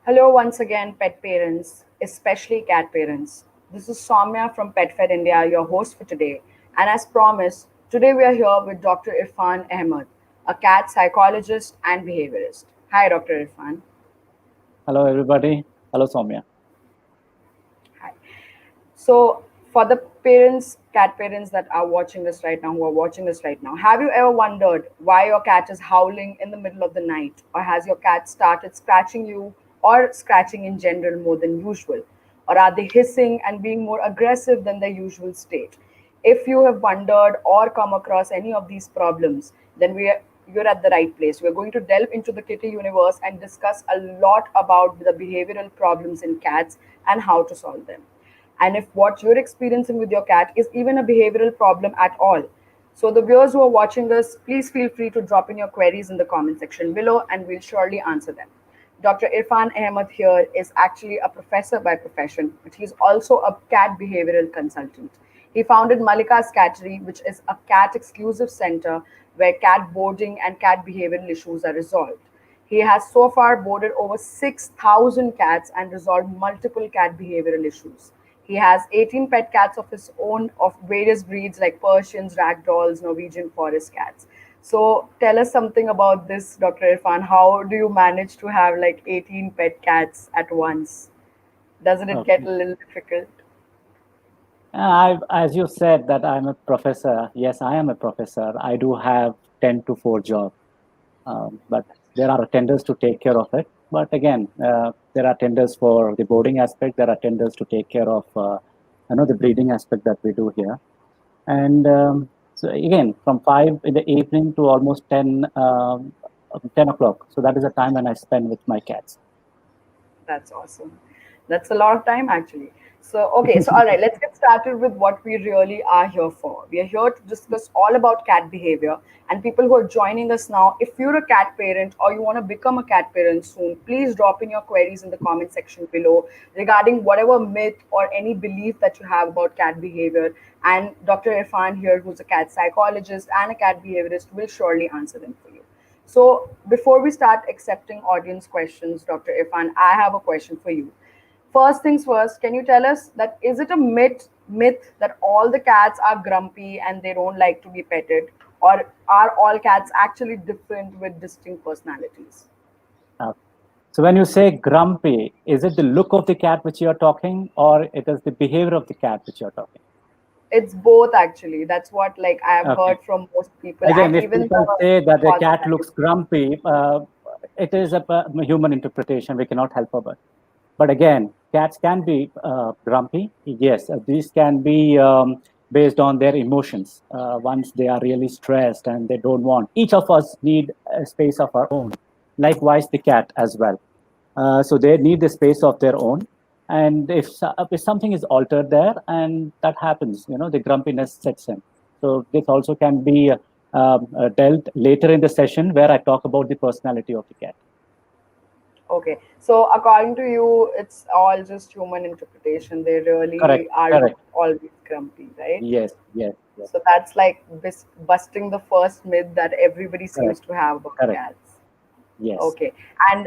Hello, once again, pet parents, especially cat parents. This is Soumya from PetFed India, your host for today. And as promised, today we are here with Dr. Irfan Ahmed, a cat psychologist and behaviorist. Hi, Dr. Irfan. Hello, everybody. Hello, Soumya. Hi. So, for the parents, cat parents that are watching this right now, who are watching this right now, have you ever wondered why your cat is howling in the middle of the night? Or has your cat started scratching you or scratching in general more than usual? Or are they hissing and being more aggressive than their usual state? If you have wondered or come across any of these problems, then you're at the right place. We're going to delve into the kitty universe and discuss a lot about the behavioral problems in cats and how to solve them, and if what you're experiencing with your cat is even a behavioral problem at all. So, the viewers who are watching us, please feel free to drop in your queries in the comment section below and we'll surely answer them. Dr. Irfan Ahmed here is actually a professor by profession, but he's also a cat behavioral consultant. He founded Malika's Cattery, which is a cat exclusive center where cat boarding and cat behavioral issues are resolved. He has so far boarded over 6,000 cats and resolved multiple cat behavioral issues. He has 18 pet cats of his own of various breeds like Persians, ragdolls, Norwegian forest cats. So tell us something about this, Dr. Irfan. How do you manage to have like 18 pet cats at once? Doesn't it get Okay. a little difficult? As you said that I'm a professor. Yes, I am a professor. I do have 10 to 4 job, but there are attendants to take care of it. But again, there are attendants for the boarding aspect. There are attendants to take care of, the breeding aspect that we do here. And so again, from 5 in the evening to almost 10 o'clock. So that is the time when I spend with my cats. That's awesome. That's a lot of time actually. So, okay, so all right, let's get started with what we really are here for. We are here to discuss all about cat behavior. And people who are joining us now, if you're a cat parent or you want to become a cat parent soon, please drop in your queries in the comment section below regarding whatever myth or any belief that you have about cat behavior. And Dr. Irfan here, who's a cat psychologist and a cat behaviorist, will surely answer them for you. So, before we start accepting audience questions, Dr. Irfan, I have a question for you. First things first, can you tell us that is it a myth that all the cats are grumpy and they don't like to be petted, or are all cats actually different with distinct personalities? Uh, so when you say grumpy, is it the look of the cat which you are talking, or it is the behavior of the cat which you are talking? It's both actually. That's what like I have Okay. heard from most people, Again, and if even people the say that the cat positive. looks grumpy, it is a human interpretation. We cannot help about. But again, cats can be grumpy. Yes, these can be based on their emotions. Once they are really stressed and they don't want, each of us need a space of our own. Likewise, the cat as well. So they need the space of their own. And if something is altered there, and that happens, the grumpiness sets in. So this also can be dealt later in the session where I talk about the personality of the cat. Okay, so according to you, it's all just human interpretation. They Correct, really are not correct. always grumpy, right? Yes, yes, yes. So that's like busting the first myth that everybody seems Correct, to have about correct. cats. Yes. Okay. And,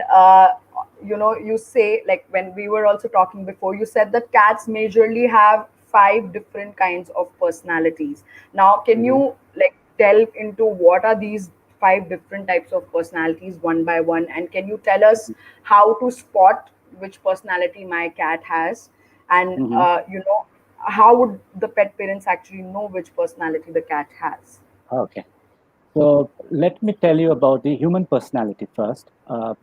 you say, like when we were also talking before, you said that cats majorly have five different kinds of personalities. Now, can Mhm. you like delve into what are these five different types of personalities one by one? And can you tell us how to spot which personality my cat has? And, Mhm. how would the pet parents actually know which personality the cat has? Okay. So let me tell you about the human personality first.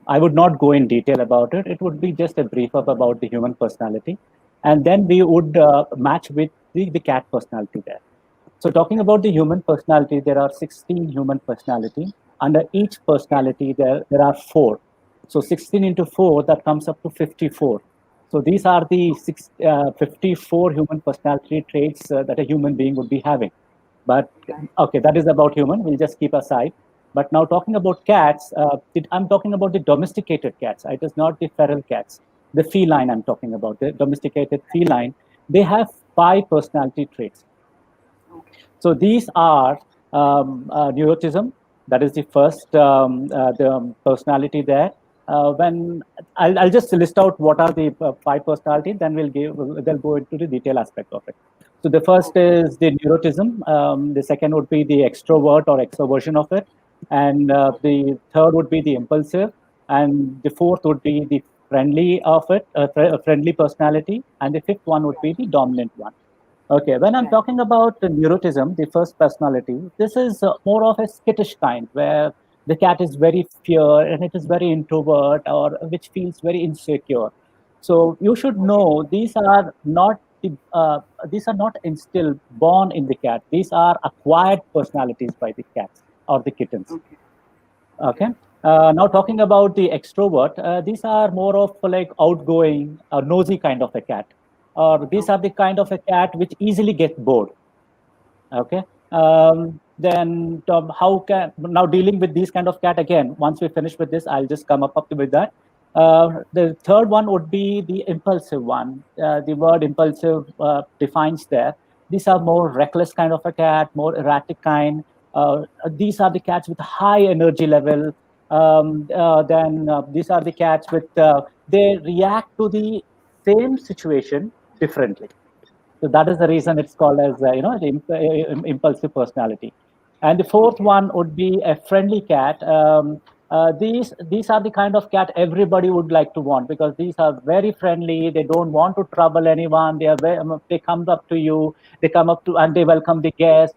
I would not go in detail about it. It would be just a brief up about the human personality, and then we would match with the cat personality there. So talking about the human personality, there are 16 human personality. Under each Okay. personality, there are four. So 16 into 4, that comes up to 54. So these are the 54 human personality traits that a human being would be having. But Okay. okay, that is about human. We'll just keep aside. But now talking about cats, I'm talking about the domesticated cats. It is not the feral cats. The feline I'm talking about, the domesticated feline. They have five personality traits. Okay. So these are neuroticism. That is the first the personality there. When I'll just list out what are the five personalities, then they'll go into the detail aspect of it. So the first Okay. is the neurotism. The second would be the extrovert or extroversion of it, and Okay. the third would be the impulsive, and the fourth would be the friendly of it, friendly personality, and the fifth one would be the dominant one. Okay, when I'm Right. talking about the neurotism, the first personality, this is more of a skittish kind where the cat is very fear and it is very introvert or which feels very insecure. So you should Okay. know these are not instilled born in the cat. These are acquired personalities by the cats or the kittens. Okay. Okay. Okay. Now talking about the extrovert, these are more of like outgoing, nosy kind of a cat, or these are Okay. the kind of a cat which easily get bored. Okay. Then how can now dealing with these kind of cat again? Once we finish with this, I'll just come up with that. The third one would be the impulsive one. The word impulsive defines there. These are more reckless kind of a cat, more erratic kind. These are the cats with high energy level. Then these are the cats with they react to the same situation differently. So that is the reason it's called as the impulsive personality. And the fourth Okay. one would be a friendly cat. These are the kind of cat everybody would like to want because these are very friendly. They don't want to trouble anyone. They come up to you. They come up to and they welcome the guests.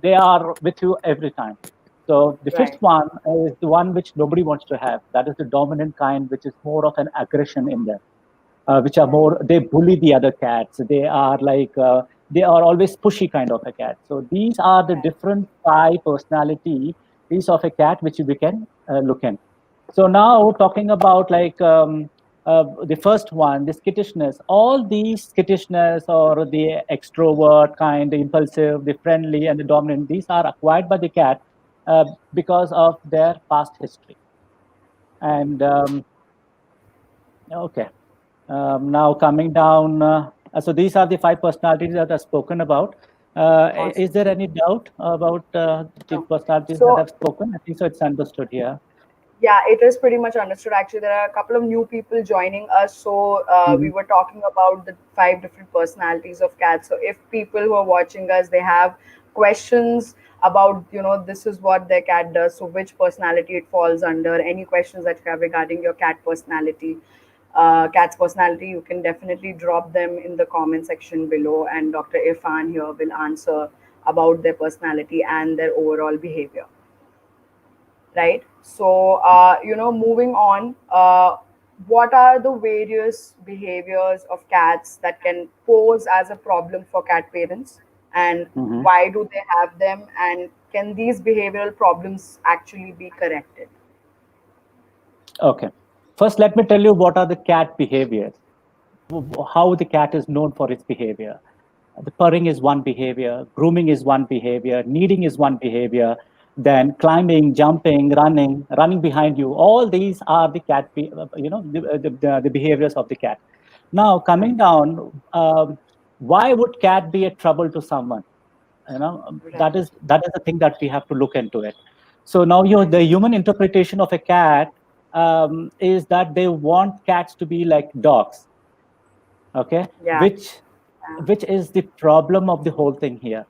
They are with you every time. So the fifth Right. one is the one which nobody wants to have. That is the dominant kind, which is more of an aggression in them, which are Right. more, they bully the other cats. They are like they are always pushy kind of a cat. So these are the Right. different five personalities of a cat which we can look in. So now talking about like the first one, the skittishness. All these skittishness or the extrovert kind, the impulsive, the friendly, and the dominant, these are acquired by the cat because of their past history. And okay. Now coming down, so these are the five personalities that are spoken about. Is Awesome. there any doubt about the No. personalities that So I've spoken? I think so. It's understood here. yeah, it is pretty much understood. Actually, there are a couple of new people joining us. So we Mhm. were talking about the five different personalities of cats. So if people who are watching us, they have questions about, this is what their cat does. So which personality it falls under? Any questions that you have regarding your cat's personality, you can definitely drop them in the comment section below. And Dr. Irfan here will answer about their personality and their overall behavior, right? So, moving on, what are the various behaviors of cats that can pose as a problem for cat parents, and Mhm. why do they have them, and can these behavioral problems actually be corrected? Okay. First, let me tell you what are the cat behaviors. How the cat is known for its behavior. The purring is one behavior, grooming is one behavior, kneading is one behavior, then climbing, jumping, running behind you. All these are the the behaviors of the cat. Now coming Right, down, why would cat be a trouble to someone? right, That is the thing that we have to look into it. So now right. the human interpretation of a cat is that they want cats to be like dogs. Okay, Yeah, yeah, which is the problem of the whole thing here.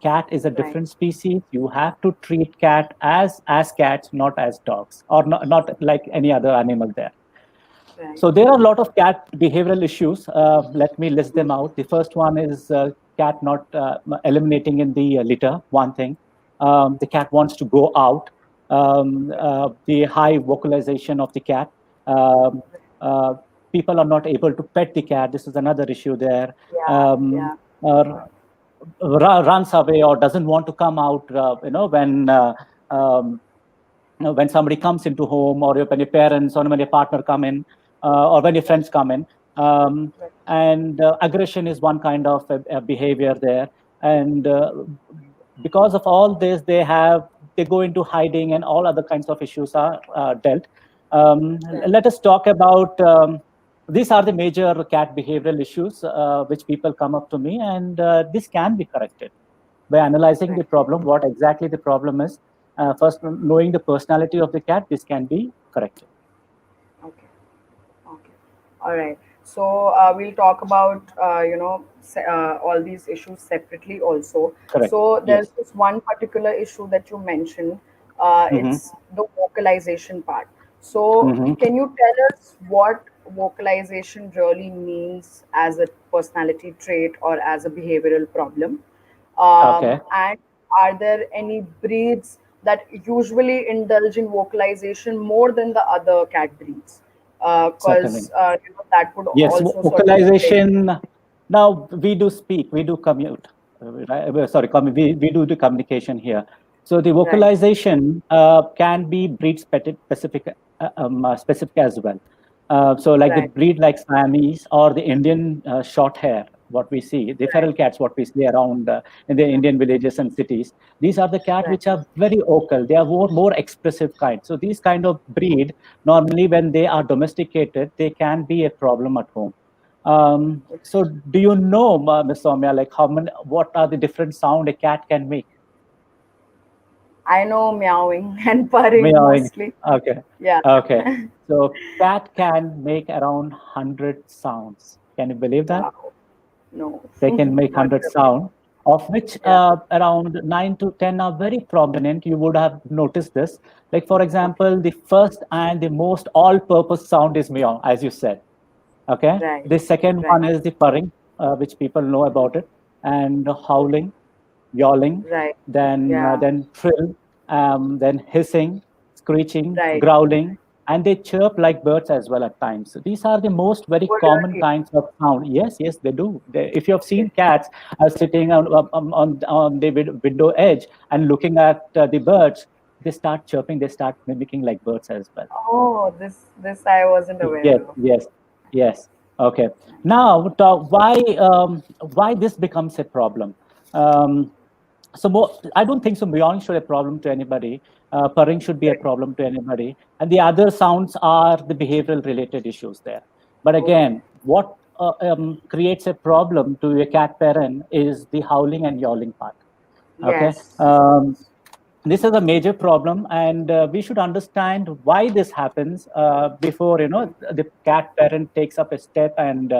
Cat is a right, different species. You have to treat cat as cats, not as dogs, or not like any other animal there. right. So there are a lot of cat behavioral issues. Let me list them out. The first one is cat not eliminating in the litter. One thing, the cat wants to go out. The high vocalization of the cat. Um, uh, People are not able to pet the cat. This is another issue there. Yeah, Um, yeah, uh, Runs away or doesn't want to come out. Um, when somebody comes into home or when your parents or when your partner come in or when your right, friends come in, um, right, and aggression is one kind of a behavior there. And because of all this they go into hiding and all other kinds of issues are dealt. right, Let us talk about these are the major cat behavioral issues which people come up to me, and this can be corrected by analyzing the right. problem, what exactly the problem is. First, knowing the personality of the cat, this can be corrected. All right. So we'll talk about all these issues separately also. Correct. So there's Yes. this one particular issue that you mentioned. Mm-hmm. It's the vocalization part. So Mm-hmm. can you tell us what vocalization really means as a personality trait or as a behavioral problem? Okay. And are there any breeds that usually indulge in vocalization more than the other cat breeds? Certainly. Because that would Yes, also sort of play. vocalization. Now we do speak, we do commute. Right? Sorry, we do the communication here. So the Right, vocalization can be breed specific as well. So like the right, breed like Siamese or the Indian short hair, what we see, the right, feral cats, what we see around in the Indian villages and cities. These are the cats right. which are very vocal. They are more expressive kind. So these kind of breed, normally when they are domesticated, they can be a problem at home. So do you know, Ms. Soumya, like what are the different sound a cat can make? I know meowing and purring Meowing. mostly. Okay. Yeah. Okay. So cat can make around 100 sounds. Can you believe that? Wow. No, They can make not 100 really. sound, of which Yeah. around 9 to 10 are very prominent. You would have noticed this. Like, for Okay. example, the first and the most all-purpose sound is meow, as you said. Okay. Right. The second Right. one is the purring, which people know about it, and Okay. howling, yawling, Right. then Yeah. trill, then hissing, screeching, Right. growling, and they chirp like birds as well at times. So these are the most very Oh, common really? kinds of sound. Yes, yes, they do. If you have seen Okay. cats sitting on the window edge and looking at the birds, they start chirping, they start mimicking like birds as well. Oh, this I wasn't Yes, aware of. yes, yes. Okay. Now, why this becomes a problem? Um, I don't think so. Beyond should a problem to anybody. Purring should be a Right. problem to anybody, and the other sounds are the behavioral related issues there. But Okay. again, what creates a problem to a cat parent is the howling and yowling part. Okay. Yes. This is a major problem, and we should understand why this happens before the cat parent takes up a step and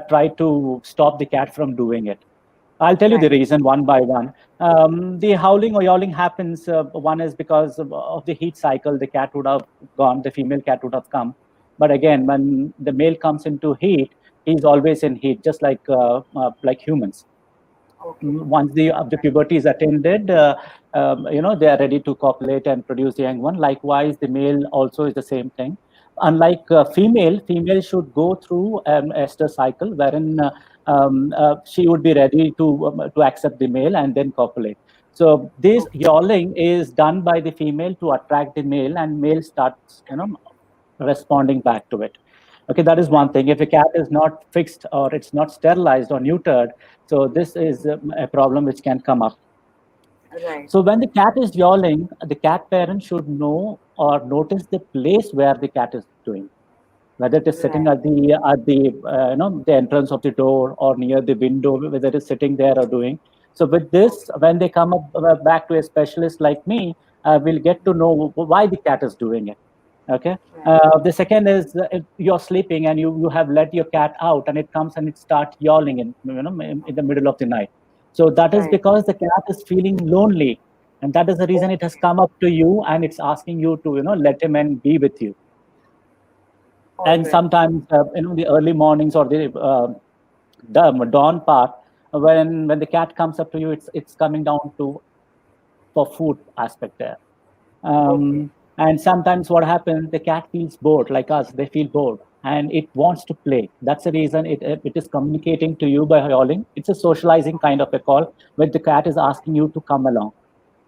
try to stop the cat from doing it. I'll tell you the Right. reason one by one. The howling or yowling happens. One is because of the heat cycle. The cat would have gone. The female cat would have come. But again, when the male comes into heat, he's always in heat, just like humans. Okay. Once the puberty is attended, they are ready to copulate and produce the young one. Likewise, the male also is the same thing. Unlike female should go through an ester cycle wherein she would be ready to accept the male and then copulate. So this Okay. yawling is done by the female to attract the male, and male starts responding back to it. Okay, that is one Right. thing. If a cat is not fixed or it's not sterilized or neutered, so this is a problem which can come up. Right. So when the cat is yawling, the cat parent should know or notice the place where the cat is doing, whether it is sitting Right. at the entrance of the door or near the window, whether it is sitting there or doing. So with this, Okay. when they come up back to a specialist like me, we'll get to know why the cat is doing it. Okay. Right. The second is if you're sleeping and you have let your cat out and it comes and it starts yawling in the middle of the night. So that is Right. because the cat is feeling lonely, and that is the reason it has Okay. come up to you and it's asking you to let him and be with you. All And right. sometimes the early mornings or the dawn part, when the cat comes up to you, it's coming down to for food aspect there. Okay. And sometimes what happens, the cat feels bored, like us, they feel bored and it wants to play. That's the reason it is communicating to you by howling. It's a socializing kind of a call where the cat is asking you to come along.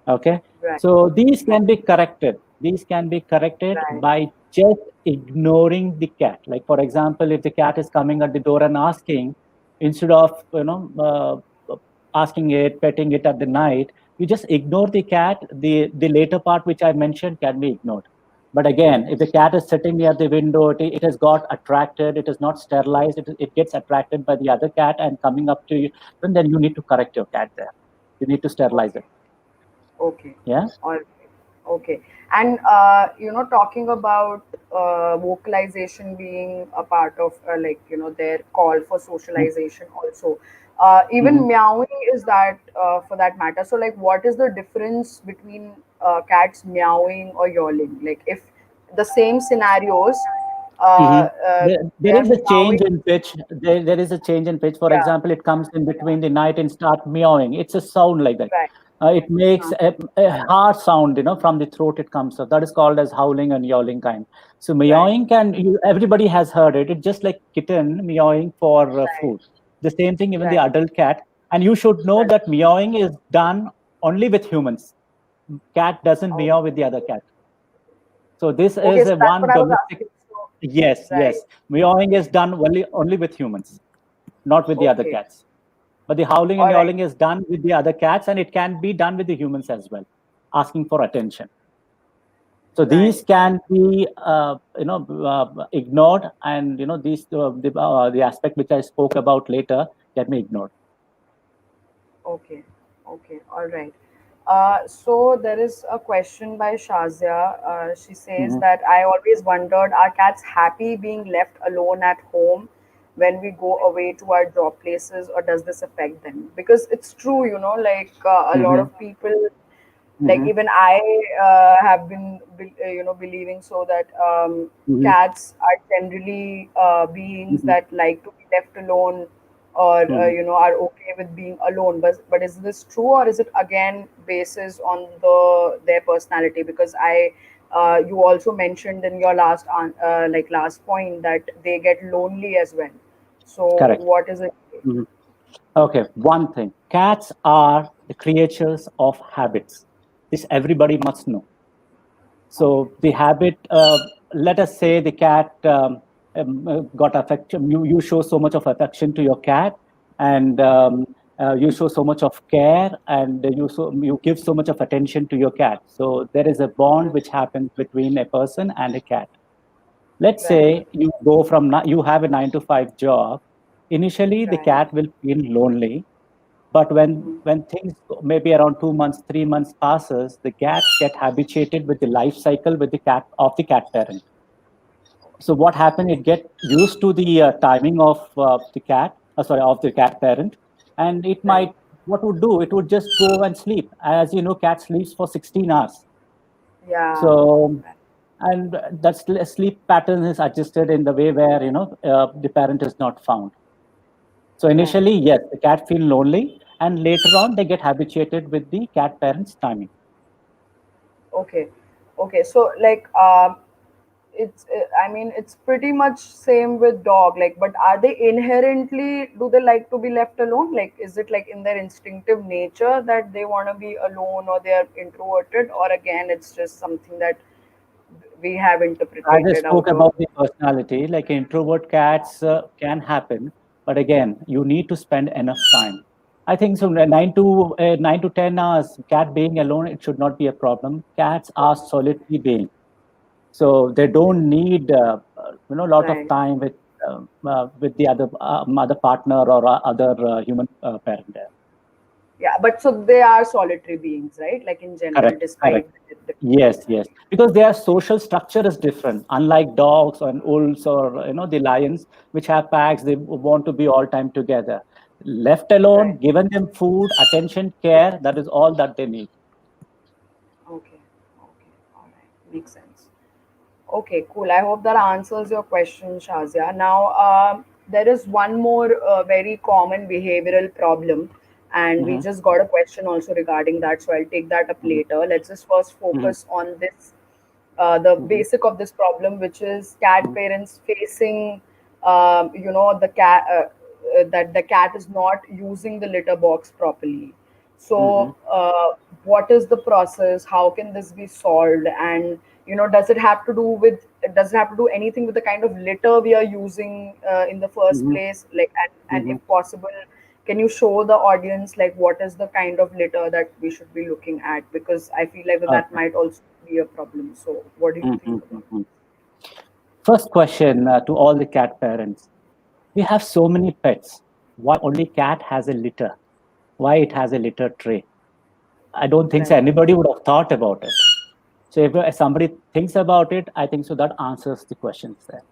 Okay. Right. So these Right. can be corrected. These can be corrected Right. by just ignoring the cat. Like, for example, if the cat is coming at the door and asking, instead of, asking it, petting it at the night, you just ignore the cat. The later part, which I mentioned, can be ignored. But again, if the cat is sitting near the window, it has got attracted, it is not sterilized, it gets attracted by the other cat and coming up to you, then you need to correct your cat there. You need to sterilize Okay. it. Okay. Yeah. All right. Okay. And talking about vocalization being a part of their call for socialization also. Even Mm-hmm. meowing is that for that matter. So like, what is the difference between cats meowing or yowling? Like, if the same scenarios, Mm-hmm. they There are is a change meowing. in pitch. There is a change in pitch. For Yeah. example, it comes in Yeah. between the night and start meowing. It's a sound like that. Right. It makes Uh, a hard sound, from the throat it comes. So that is called as howling and yowling kind. So right. meowing everybody has heard it. It's just like kitten meowing for Right. food. The same thing, even the Right. adult cat. And you should know Correct. that meowing is done only with humans. Cat doesn't Oh, meow with the other cat. So this okay. is So a that's what one I was domestic. asking. So, Yes, right. yes. Meowing is done only with humans, not with the other Okay. cats. But the howling and All right. yowling is done with the other cats, and it can be done with the humans as well, asking for attention. So these Right. can be, ignored, and these the aspect which I spoke about later can be ignored. Okay. Okay. All right. So there is a question by Shazia. She says Hmm. that I always wondered, are cats happy being left alone at home when we go away to our job places, or does this affect them? Because it's true, like a lot Hmm. of people, like Hmm. even I have been believing so that Hmm. cats are generally beings Hmm. that like to be left alone, or Hmm. are okay with being alone. But is this true, or is it again basis on their personality? Because I you also mentioned in your last point that they get lonely as well. So Correct. what is it? Mhm. Okay, one thing. Cats are the creatures of habits. This everybody must know. Okay. So the habit, let us say the cat got affection. You show so much of affection to your cat, and Okay. you show so much of care, and you give so much of attention to your cat. So there is a bond Mm. which happens between a person and a cat. Let's Right. say you have a 9 to 5 job. Initially, the Right. cat will feel lonely, but Hmm. when things maybe around 2 months, 3 months passes, the cat get habituated with the life cycle with the cat parent. So what happened? It get used to the timing of of the cat parent, and it Right. might what would do? It would just go and sleep. As you know, cat sleeps for 16 hours. Yeah. So and that sleep pattern is adjusted in the way where the parent is not found. So Right. initially, yes, the cat feel lonely, and later on they get habituated with the cat parent's timing. Okay. Okay. So like it's I mean it's pretty much same with dog, like, but are they inherently, do they like to be left alone? Like, is it like in their instinctive nature that they want to be alone, or they are introverted, or again it's just something that we have As I interpreted spoke out of. about the personality, like introvert cats can happen, but again, you need to spend enough time. I think so. 9 to 10 hours, cat being alone, it should not be a problem. Cats are solitary beings, so they don't need a lot of Right. time with the other partner or other human parent there. Yeah, but so they are solitary beings, right? Like in general, Correct, despite correct. the differences, Yes, right? yes. Because their social structure is different. Unlike dogs and wolves or the lions, which have packs, they want to be all time together. Left Right. alone, given them food, attention, care, that is all that they need. Okay. Okay. All right. Makes sense. Okay, cool. I hope that answers your question, Shazia. Now, there is one more very common behavioral problem, and we Hmm. just got a question also regarding that. So I'll take that up Hmm. later. Let's just first Hmm. focus on this, the Hmm. basic of this problem, which is cat parents facing, the cat that the cat is not using the litter box properly. Hmm. So, what is the process? How can this be solved? And does it have to do with? Does it have to do anything with the kind of litter we are using in the first Hmm. place? Like, and Hmm. if possible, can you show the audience like what is the kind of litter that we should be looking at? Because I feel like that Okay. might also be a problem. So, what do you Hmm. think about Hmm. First question to all the cat parents. We have so many pets. Why only cat has a litter? Why it has a litter tray? I don't it? think so Right. anybody would have thought about it. So if somebody thinks about it, I think so that answers the questions there.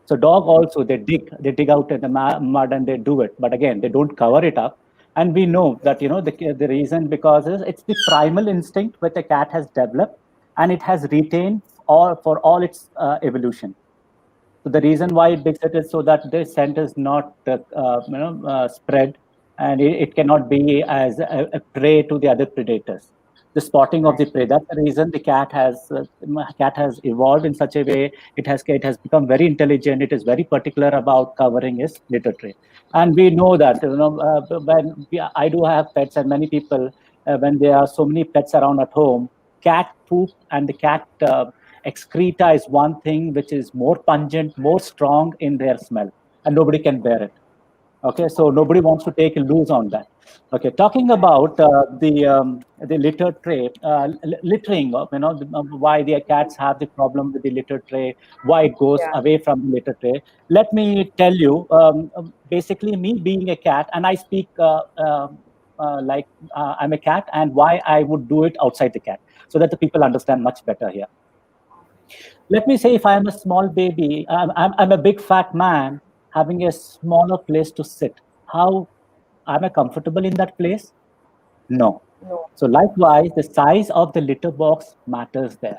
So dog also, they dig out in the mud and they do it, but again they don't cover it up. And we know that the reason because is it's the primal instinct which a cat has developed, and it has retained all for all its evolution. So the reason why it digs it is so that the scent is not spread, and it cannot be as a prey to the other predators. The spotting of the Right. prey. That's the reason the cat has evolved in such a way. It has become very intelligent. It is very particular about covering its litter tray. And we know that I do have pets, and many people when there are so many pets around at home, cat poop and the cat excreta is one thing which is more pungent, more strong in their smell, and nobody can bear it. Okay, so Okay. nobody wants to take a loose on that. Okay, talking Right. about the litter tray, littering, why the cats have the problem with the litter tray, why it goes Yeah. away from the litter tray. Let me tell you, basically, me being a cat, and I speak like I'm a cat, and why I would do it outside the cat, so that the people understand much better here. Let me say, if I am a small baby, I'm a big fat man having a smaller place to sit. How am I comfortable in that place? No. No. So likewise, the size of the litter box matters there.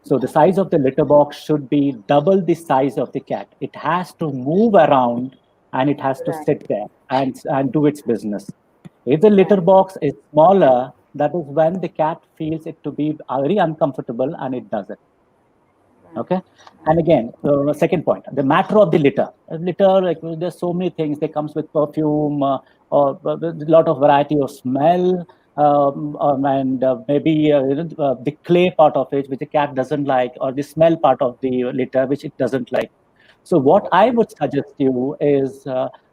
So the size of the litter box should be double the size of the cat. It has to move around, and it has to Right. sit there and do its business. If the litter Right. box is smaller, that is when the cat feels it to be very uncomfortable, and it does it. Right. Okay. And again, second point, the matter of the litter. Litter, like there's so many things. They comes with perfume, or a lot of variety of smell, and maybe the clay part of it, which the cat doesn't like, or the smell part of the litter, which it doesn't like. So what I Okay. would suggest you is,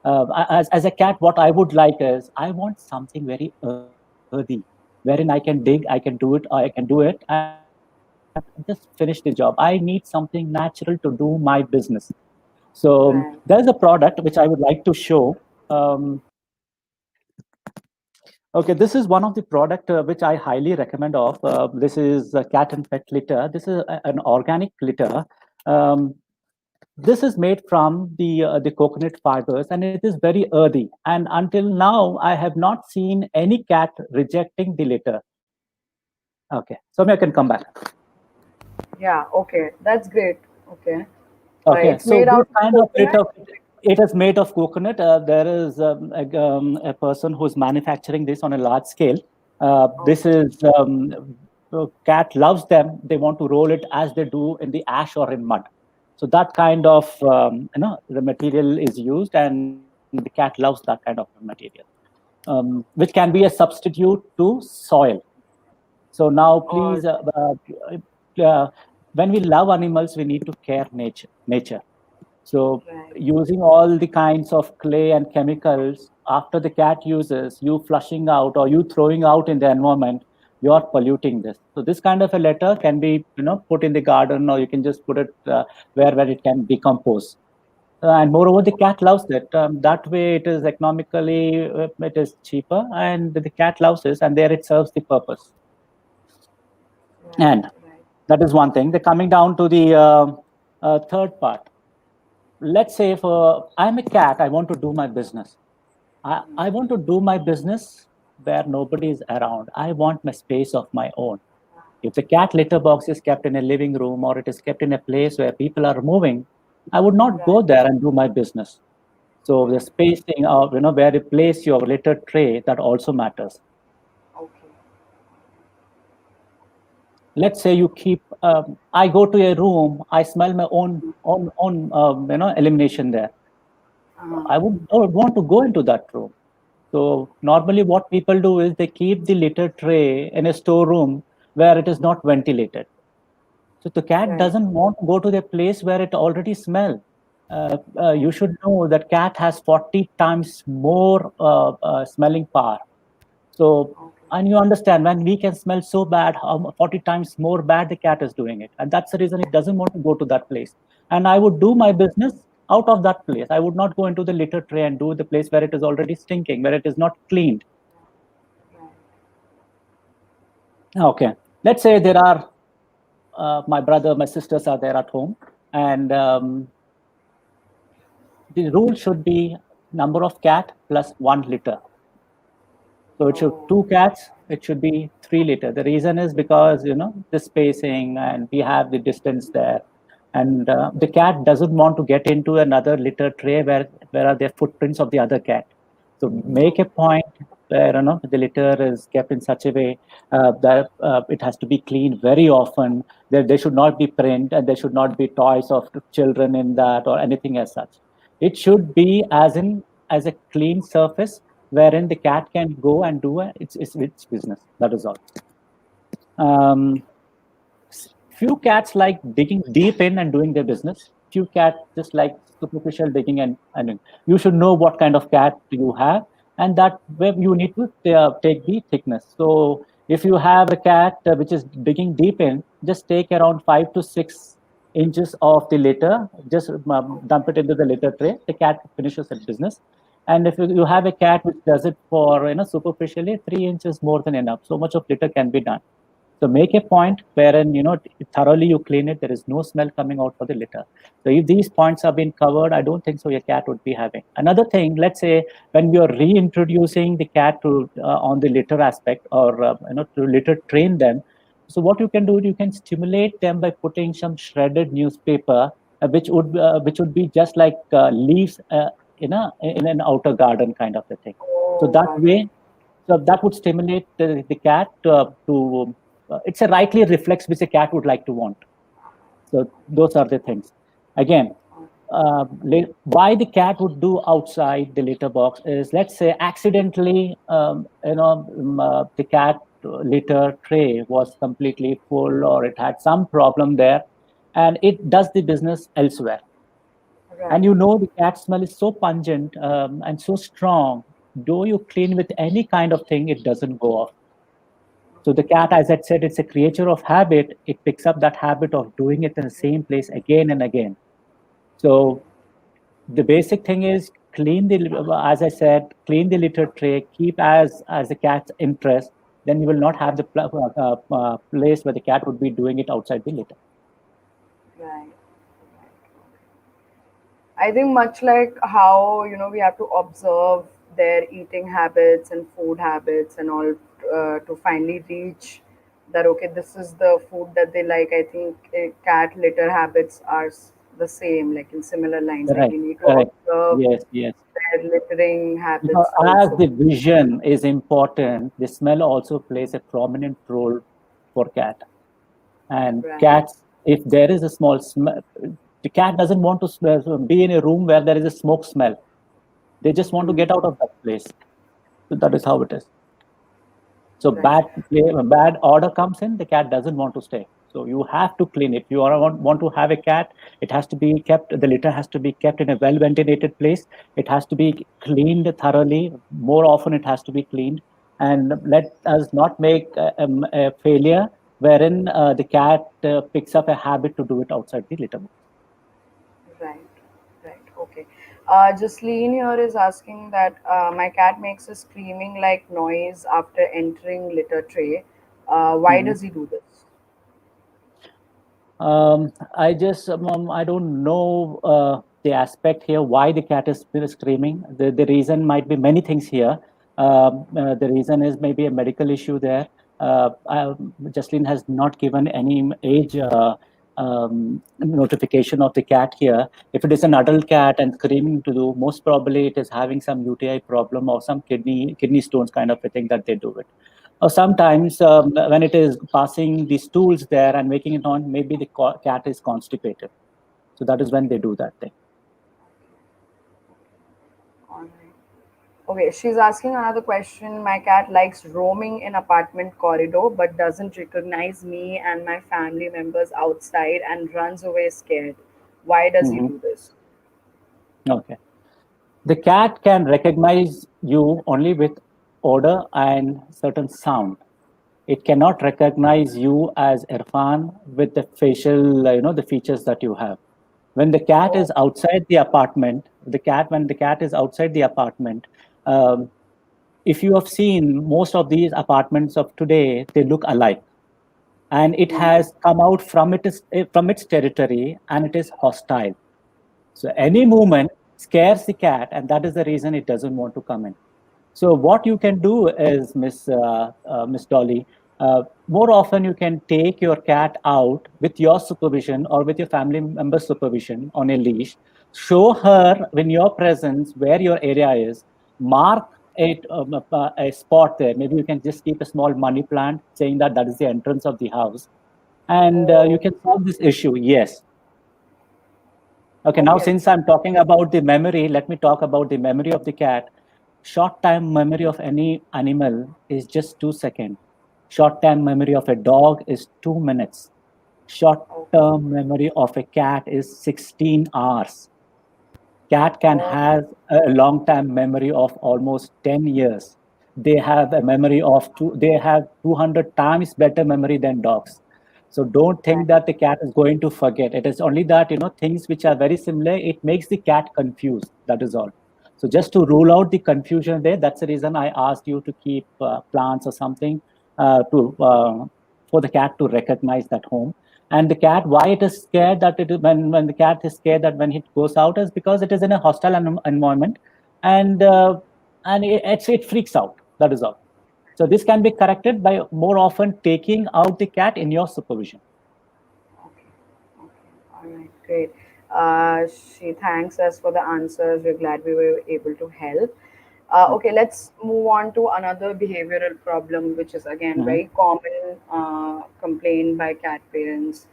as a cat, what I would like is I want something very earthy, wherein I can dig, I can do it, or I can do it, and just finish the job. I need something natural to do my business. So there's a Right. product which I would like to show. Um, okay, this is one of the product which I highly recommend of. This is cat and pet litter. This is an organic litter. Um, this is made from the coconut fibers, and it is very earthy. And until now, I have not seen any cat rejecting the litter. Okay, so I can come back. Yeah. Okay. That's great. Okay. Okay, It's so made this out of kind of coconut. litter, it is made of coconut. There is a person who's manufacturing this on a large scale. This Okay. is cat loves them. They want to roll it as they do in the ash or in mud. So that kind of the material is used, and the cat loves that kind of material, which can be a substitute to soil. So now, All please, uh, when we love animals, we need to care nature. So right. using all the kinds of clay and chemicals after the cat uses, you flushing out or you throwing out in the environment, you're polluting this. So this kind of a litter can be, put in the garden, or you can just put it where it can decompose. And moreover, the cat loves it. That way, it is economically, it is cheaper, and the cat loves it, and there it serves the purpose. Right. And Right. that is one thing. They're coming down to the third part. Let's say if I'm a cat, I want to do my business. I want to do my business where nobody is around. I want my space of my own. If the cat litter box is kept in a living room, or it is kept in a place where people are moving, I would not Right. go there and do my business. So the Right. spacing of where you place your litter tray, that also matters. Okay. Let's say you keep. I go to a room. I smell my own elimination there. Uh, I would want to go into that room. So normally, what people do is they keep the litter tray in a storeroom where it is not ventilated. So the cat right. doesn't want to go to the place where it already smells. You should know that cat has 40 times more smelling power. So, Okay. and you understand when we can smell so bad, how 40 times more bad the cat is doing it. And that's the reason it doesn't want to go to that place. And I would do my business out of that place. I would not go into the litter tray and do the place where it is already stinking, where it is not cleaned. Right. Okay. Let's say there are. my brother, my sisters are there at home, and the rule should be number of cat plus 1 litter. So it should Oh, 2 cats. It should be 3 liter. The reason is because the spacing, and we have the distance there, and the cat doesn't want to get into another litter tray where are there footprints of the other cat. So make a point where the litter is kept in such a way that it has to be cleaned very often. There should not be print, and there should not be toys of children in that or anything as such. It should be as a clean surface wherein the cat can go and do its business. That is all. Um, Few cats like digging deep in and doing their business. Few cats just like superficial digging, and you should know what kind of cat you have, and that where you need to take the thickness. So if you have a cat which is digging deep in, just take around 5 to 6 inches of the litter, just dump it into the litter tray. The cat finishes its business. And if you have a cat which does it for superficially, 3 inches more than enough. So much of litter can be done. So make a point wherein thoroughly you clean it. There is no smell coming out for the litter. So if these points have been covered, I don't think so your cat would be having. Another thing, let's say when you're reintroducing the cat to on the litter aspect, or to litter train them. So what you can do, you can stimulate them by putting some shredded newspaper, which would be just like leaves in an outer garden kind of a thing. So oh, that got it. way, so that would stimulate the cat to it's a rightly reflex which a cat would like to want. So those are the things. Again, why the cat would do outside the litter box is, let's say accidentally, the cat litter tray was completely full, or it had some problem there, and it does the business elsewhere. And Right. the cat smell is so pungent and so strong. Though you clean with any kind of thing, it doesn't go off. So the cat, as I said, it's a creature of habit. It picks up that habit of doing it in the same place again and again. So the basic thing is as I said, clean the litter tray, keep as the cat's interest. Then you will not have the place where the cat would be doing it outside the litter. Right. I think much like how we have to observe their eating habits and food habits and all, to finally reach that, okay, this is the food that they like. I think cat litter habits are the same, like in similar lines. Like Correct, we need to correct. observe Yes, yes. their littering Because habits as also. the vision is important, the smell also plays a prominent role for cat. And Right. cats, if there is a small smell, the cat doesn't want to be in a room where there is a smoke smell. They just want to Hmm. get out of that place. So that is how it is. So Right. bad order comes in, the cat doesn't want to stay. So you have to clean it. If you want to have a cat, it has to be kept. The litter has to be kept in a well ventilated place. It has to be cleaned thoroughly. More often, it has to be cleaned. And let us not make a failure wherein the cat picks up a habit to do it outside the litter box. Right, right, okay. Jasleen here is asking that my cat makes a screaming like noise after entering litter tray. Why Mhm. does he do this? I don't know the aspect here why the cat is still screaming. The reason might be many things here. The reason is maybe a medical issue there. Jaslyn has not given any age notification of the cat here. If it is an adult cat and screaming to do, most probably it is having some UTI problem or some kidney stones kind of a thing that they do it. Or sometimes when it is passing the stools there and making it on, maybe the cat is constipated. So that is when they do that thing. Alright. Okay, she's asking another question. My cat likes roaming in apartment corridor but doesn't recognize me and my family members outside and runs away scared. Why does he Mhm. do this? Okay. The cat can recognize you only with odor and certain sound. It cannot recognize you as Irfan with the facial, the features that you have. When the cat Oh, is outside the apartment, when the cat is outside the apartment, um, if you have seen most of these apartments of today, they look alike. and it Mm. has come out from its territory, and it is hostile. So any movement scares the cat, and that is the reason it doesn't want to come in. So what you can do is, Miss Dolly, more often you can take your cat out with your supervision or with your family member supervision on a leash. Show her in your presence where your area is. Mark a spot there. Maybe you can just keep a small money plant, saying that that is the entrance of the house, and you Oh, can solve this issue. Yes. Okay, now okay. since I'm talking about the memory, let me talk about the memory of the cat. Short time memory of any animal is just 2 seconds. Short time memory of a dog is 2 minutes. Short Okay. term memory of a cat is 16 hours. Cat can Oh, have a long time memory of almost 10 years. They have a memory of they have 200 times better memory than dogs. So don't right. think that the cat is going to forget. It is only that, things which are very similar, it makes the cat confused. That is all. So just to rule out the confusion there, that's the reason I asked you to keep plants or something to for the cat to recognize that home. And the cat, why it is scared that when the cat is scared that when it goes out is because it is in a hostile environment, and it freaks out. That is all. So this can be corrected by more often taking out the cat in your supervision. Okay. Okay. All right. Great. She thanks us for the answers. We're glad we were able to help. Okay, let's move on to another behavioral problem, which is again Mm-hmm. very common complaint by cat parents,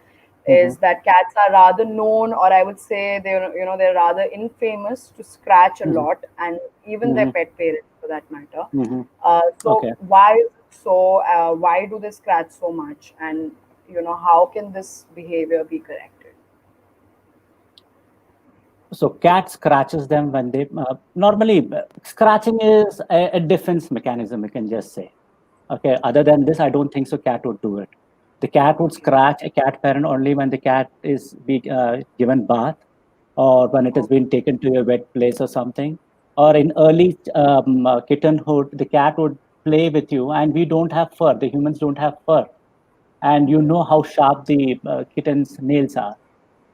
Mm-hmm. is that cats are rather known, or I would say they're rather infamous to scratch a Mm-hmm. lot, and even their Mm-hmm. pet parents for that matter. Mm-hmm. So Okay. why is it so? Why do they scratch so much? And how can this behavior be corrected? So cat scratches them when they normally scratching is a defense mechanism. You can just say. Okay. Other than this, I don't think so. Cat would do it. The cat would Okay. scratch a cat parent only when the cat is given bath, or when it has Oh, been taken to a wet place or something. Or in early kittenhood, the cat would play with you, and we don't have fur. The humans don't have fur, and you mhm. know how sharp the kitten's nails are,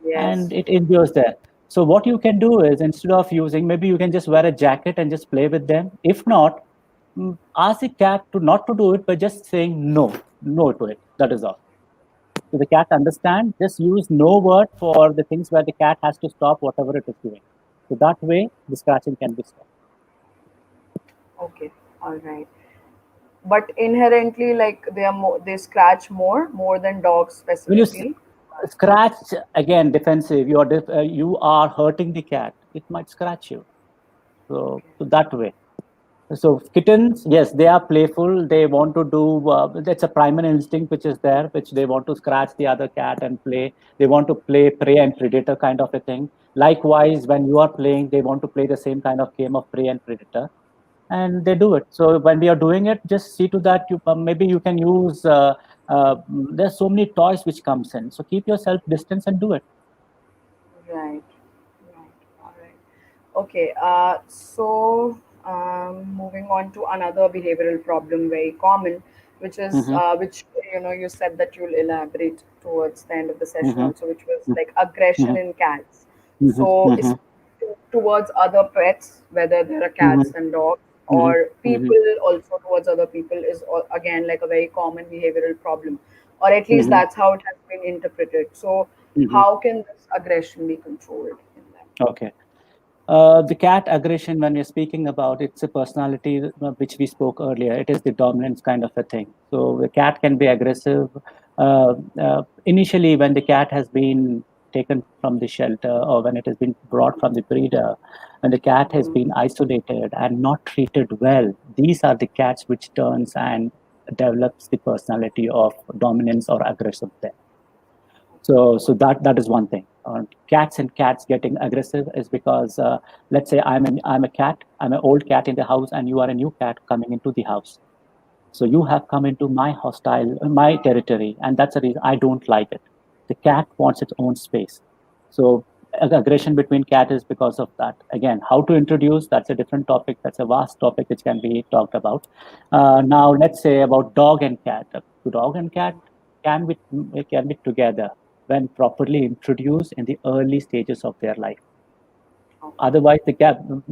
Yes. and it endures there. So what you can do is, instead of using, maybe you can just wear a jacket and just play with them. If not, ask the cat to not to do it by just saying no, no to it. That is all. So the cat understand. Just use no word for the things where the cat has to stop whatever it is doing. So that way, the scratching can be stopped. Okay. All right. But inherently, like they scratch more than dogs When you specifically. scratch, again, defensive, you are hurting the cat. It might scratch you. Okay. So that way. So kittens, yes, they are playful. They want to do. That's a primal instinct which is there, which they want to scratch the other cat and play. They want to play prey and predator kind of a thing. Likewise, when you are playing, they want to play the same kind of game of prey and predator, and they do it. So when we are doing it, just see to that you maybe you can use. There's so many toys which comes in. So keep yourself distance and do it. Right. Right. All right. Okay. Moving on to another behavioral problem, very common, which is Mm-hmm, which you said that you'll elaborate towards the end of the session mm-hmm, also, which was like aggression mm-hmm, in cats. mm-hmm, So, mm-hmm, is towards other pets, whether there are mm-hmm, cats and dogs, mm-hmm, or mm-hmm, people also towards other people, is again like a very common behavioral problem, or at least mm-hmm, that's how it has been interpreted. So, mm-hmm. how can this aggression be controlled in them? Okay. The cat aggression, when we're speaking about, it's a personality which we spoke earlier. It is the dominance kind of a thing. So the cat can be aggressive. Initially, when the cat has been taken from the shelter, or when it has been brought from the breeder, when the cat has Mhm. been isolated and not treated well, these are the cats which turns and develops the personality of dominance or aggressive. So that is one thing. Cats and cats getting aggressive is because, let's say I'm a cat, I'm an old cat in the house, and you are a new cat coming into the house. So you have come into my territory, and that's the reason I don't like it. The cat wants its own space. So aggression between cat is because of that. Again, how to introduce, that's a different topic. That's a vast topic which can be talked about. Now let's say about dog and cat. Dog and cat can be together when properly introduced in the early stages of their life. Okay. Otherwise,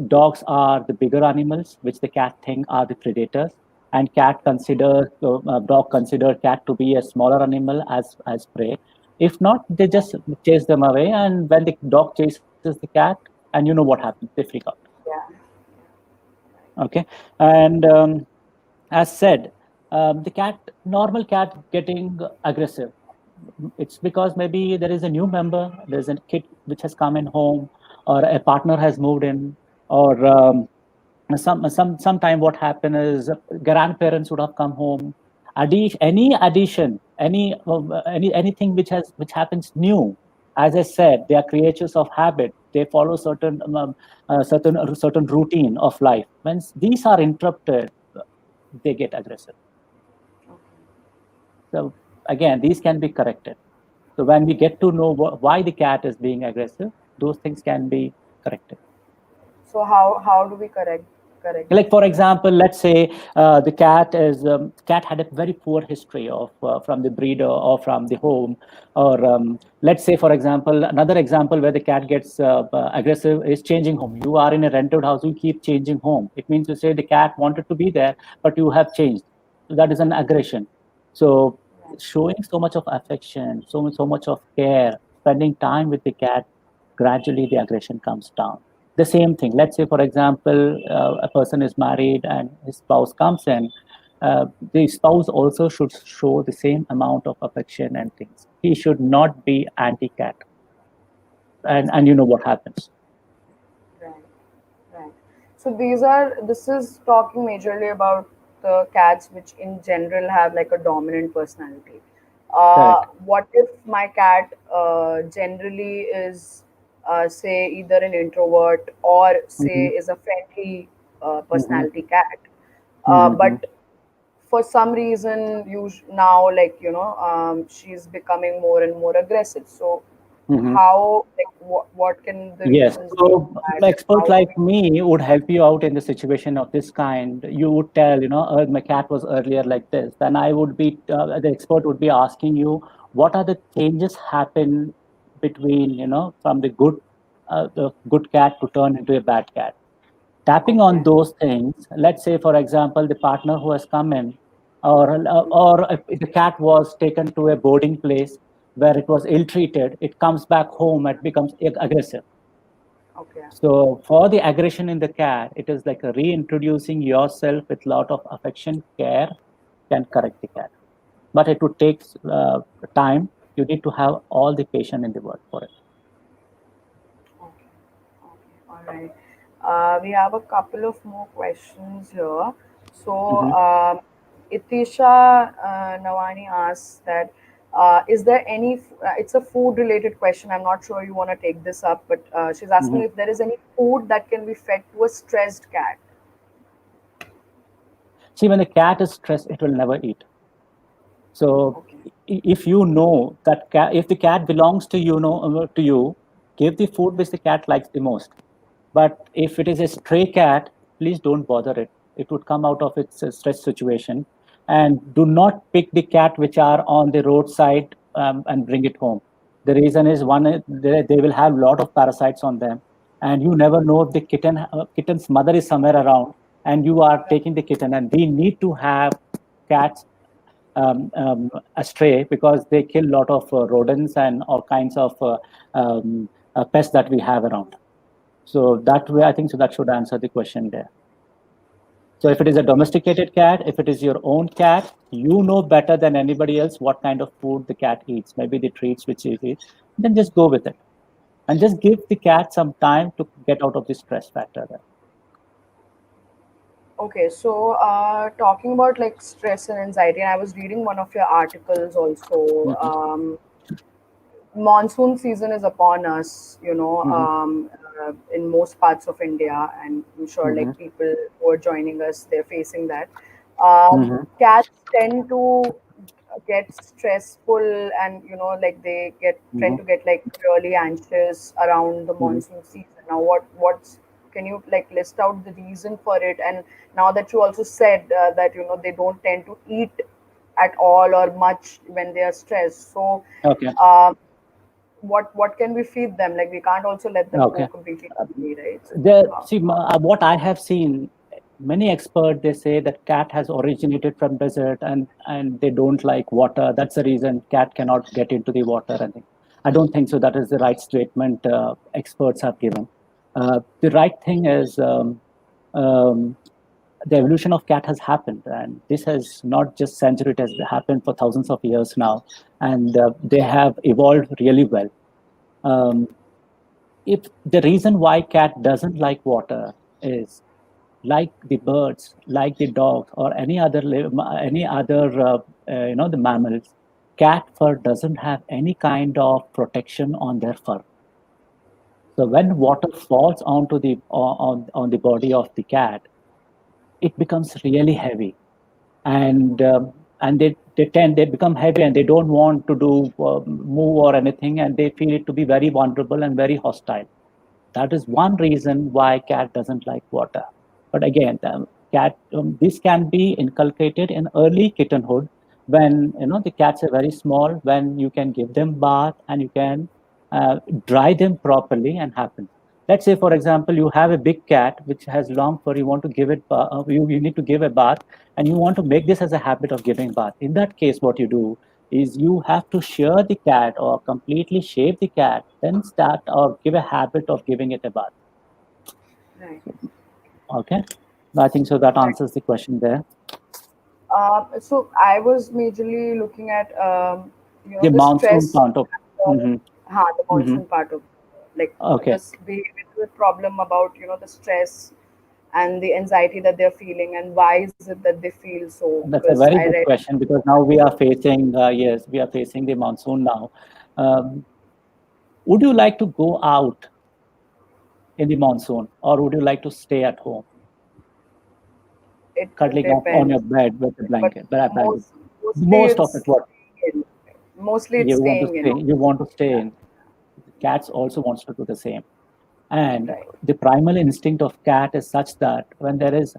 dogs are the bigger animals, which the cat think are the predators, and dog consider cat to be a smaller animal as prey. If not, they just chase them away, and when the dog chases the cat, and you know what happens, they freak out. Yeah. Okay, and as said, normal cat getting aggressive. It's because maybe there is a new member, there's a kid which has come in home, or a partner has moved in, or sometime what happened is grandparents would have come home. Any addition, anything which happens new. As I said, they are creatures of habit. They follow certain routine of life. When these are interrupted, they get aggressive. So again, these can be corrected. So when we get to know why the cat is being aggressive, those things can be corrected. So how do we correct Like these for things? example, let's say the cat had a very poor history of from the breeder or from the home, or let's say for example, another example where the cat gets aggressive is changing home. You are in a rented house, you keep changing home. It means to say the cat wanted to be there, but you have changed. So that is an aggression. So showing so much of affection, so much of care, spending time with the cat, gradually the aggression comes down. The same thing, let's say for example, a person is married and his spouse comes in. The spouse also should show the same amount of affection and things. He should not be anti-cat, and you know what happens. Right, right. So this is talking majorly about the cats which in general have like a dominant personality. Correct. What if my cat generally is, say, either an introvert or say Mm-hmm. is a friendly Mm-hmm. personality cat, Mm-hmm. but for some reason now, like, she's becoming more and more aggressive. So Mm-hmm. how, like, what can the Yes. reasons be So for that, and expert how do like we? me would help you out in the situation of this kind. You would tell, my cat was earlier like this. Then the expert would be asking you, what are the changes happen between, from the good cat to turn into a bad cat. Tapping on Okay. those things, let's say, for example, the partner who has come in, or if the cat was taken to a boarding place where it was ill-treated, it comes back home and becomes aggressive. Okay. So for the aggression in the cat, it is like a reintroducing yourself with lot of affection, care, can correct the cat. But it would take time. You need to have all the patience in the world for it. Okay. Okay. All right. We have a couple of more questions here. So, Hmm. Itisha Nawani asks that, is there it's a food related question. I'm not sure you want to take this up, but she's asking Hmm. if there is any food that can be fed to a stressed cat. See, when the cat is stressed, it will never eat. So Okay. if you know that if the cat belongs to you, give the food which the cat likes the most. But if it is a stray cat, please don't bother it. It would come out of its stress situation. And do not pick the cat which are on the roadside and bring it home. The reason is one, they will have a lot of parasites on them, and you never know if the kitten's mother is somewhere around, and you are taking the kitten. And we need to have cats astray because they kill a lot of rodents and all kinds of pests that we have around. So that way, I think so that should answer the question there. So if it is a Okay. domesticated cat, if it is your own cat, you know better than anybody else what kind of food the cat eats, maybe the treats which it eats, then just go with it. And just give the cat some time to get out of the stress factor there. Okay, so talking about like stress and anxiety, and I was reading one of your articles also. Hmm. Monsoon season is upon us, Hmm. in most parts of India, and I'm sure Hmm. like people who are joining us, they're facing that. Hmm. Cats tend to get stressful, and like they get tend Hmm. to get like really anxious around the Hmm. monsoon season. Now, what's can you like list out the reason for it? And now that you also said that they don't tend to eat at all or much when they are stressed. So, Okay. um, what can we feed them? Like we can't also let them go Okay. completely Uh, free, right? So, how? See, what I have seen, many experts they say that cat has originated from desert and they don't like water. That's the reason cat cannot get into the water. I don't think so. That is the right statement experts have given. The right thing is um, the evolution of cat has happened, and this has not just century; it has happened for thousands of years now, and they have evolved really well. Um, if the reason why cat doesn't like water is like the birds, like the dogs, or any other the mammals, cat fur doesn't have any kind of protection on their fur. So when water falls onto the on the body of the cat, it becomes really heavy, and they become heavy and they don't want to do move or anything, and they feel it to be very vulnerable and very hostile. That is one reason why cat doesn't like water. But again, this can be inculcated in early kittenhood when the cats are very small. When you can give them bath and you can dry them properly and happen. Let's say, for example, you have a big cat which has long fur. You want to give it, you need to give a bath, and you want to make this as a habit of giving bath. In that case, what you do is you have to shear the cat or completely shave the cat, then start or give a habit of giving it a bath. Right. Okay, I think so. That Right. answers the question there. So I was majorly looking at The the monsoon stress, part of. Hmm. the Hmm. monsoon part of like Okay, this behavioral problem about the stress and the anxiety that they're feeling, and why is it that they feel so? that's a Because very I good read question because now we are facing. Yes, we are facing the monsoon now. Um, would you like to go out in the monsoon, or would you like to stay at home, it cuddling up on your depends, bed with a but blanket? mostly Most of it's it, what staying in. Mostly it's you want to staying in. stay, you want to stay Yeah, in. Cats also wants to do the same. And right, the primal instinct of cat is such that when there is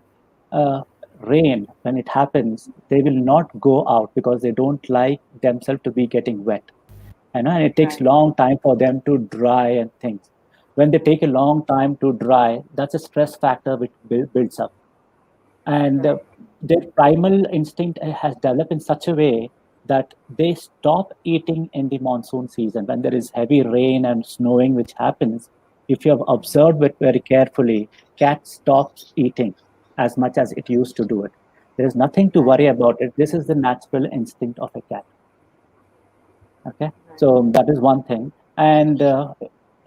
rain, when it happens, they will not go out because they don't like themselves to be getting wet. And it takes right, long time for them to dry and things. When they take a long time to dry, that's a stress factor which builds up. And right, their primal instinct has developed in such a way that they stop eating in the monsoon season when there is heavy rain and snowing which happens. If you have observed it very carefully, cat stops eating as much as it used to do it. There is nothing to right, worry about it. This is the natural instinct of a cat. Okay, right, so that is one thing. And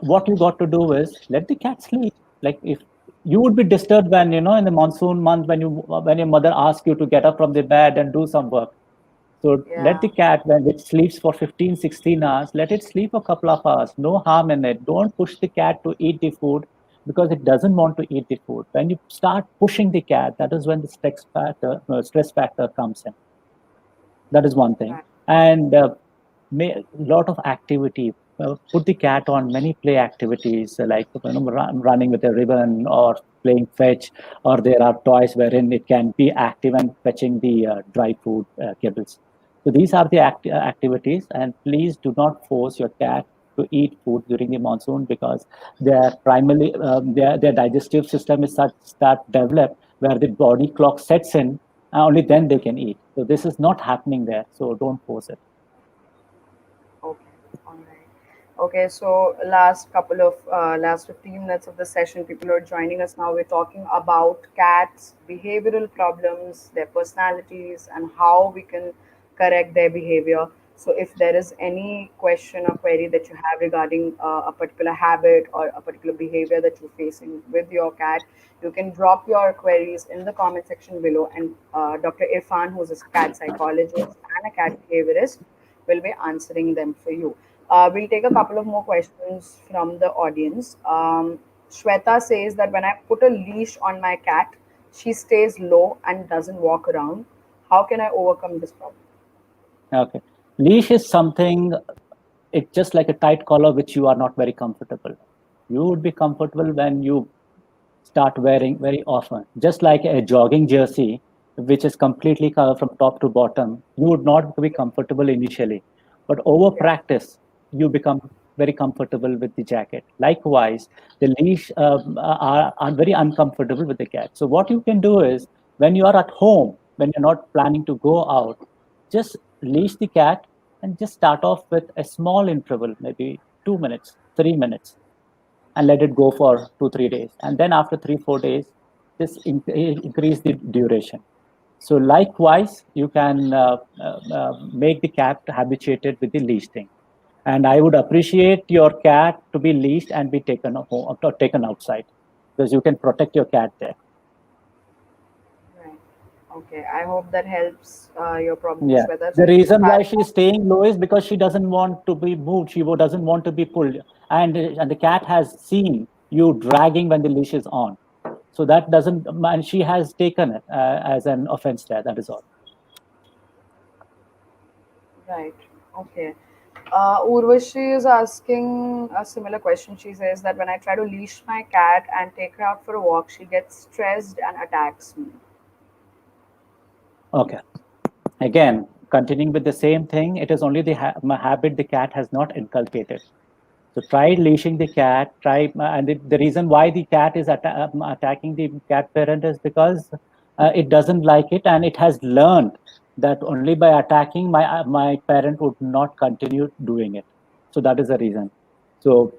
what you got to do is let the cat sleep. Like if you would be disturbed when in the monsoon month when your mother asks you to get up from the bed and do some work. So let yeah, the cat when it sleeps for 15, 16 hours, let it sleep a couple of hours. No harm in it. Don't push the cat to eat the food because it doesn't want to eat the food. When you start pushing the cat, that is when the stress factor comes in. That is one thing. right, And lot of activity. Put the cat on many play activities like running with a ribbon or playing fetch, or there are toys wherein it can be active and fetching the dry food kibbles. So these are the activities, and please do not force your cat to eat food during the monsoon because their digestive system is such that developed where the body clock sets in, only then they can eat. So this is not happening there. So don't force it. okay, all right. Okay, so last 15 minutes of the session, people are joining us now. We're talking about cats, behavioral problems, their personalities, and how we can correct their behavior. So, if there is any question or query that you have regarding a particular habit or a particular behavior that you're facing with your cat, you can drop your queries in the comment section below. And Dr. Irfan, who's a cat psychologist and a cat behaviorist, will be answering them for you. We'll take a couple of more questions from the audience. Shweta says that when I put a leash on my cat, she stays low and doesn't walk around. How can I overcome this problem? Okay. Leash is something, it's just like a tight collar which you are not very comfortable. You would be comfortable when you start wearing very often. Just like a jogging jersey, which is completely covered from top to bottom, you would not be comfortable initially. But over Yeah. practice, you become very comfortable with the jacket. Likewise, the leash are very uncomfortable with the cat. So what you can do is, when you are at home, when you're not planning to go out, just leash the cat and just start off with a small interval, maybe 2 minutes, 3 minutes, and let it go for 2 3 days, and then after 3 4 days, just increase the duration. So likewise, you can make the cat habituated with the leash thing. And I would appreciate your cat to be leashed and be taken home or taken outside, because you can protect your cat there. Right. Okay. I hope that helps your problem, Yeah. Shweta. So The if you reason have why she's staying low is because she doesn't want to be moved. She doesn't want to be pulled. And the cat has seen you dragging when the leash is on. So that doesn't, and she has taken it as an offense there. That is all. right. Okay. Urvashi is asking a similar question. She says that when I try to leash my cat and take her out for a walk, she gets stressed and attacks me. Okay. Again, continuing with the same thing, it is only the habit the cat has not inculcated. So try leashing the cat. And the reason why the cat is attacking the cat parent is because it doesn't like it, and it has learned that only by attacking my parent would not continue doing it. So that is the reason. So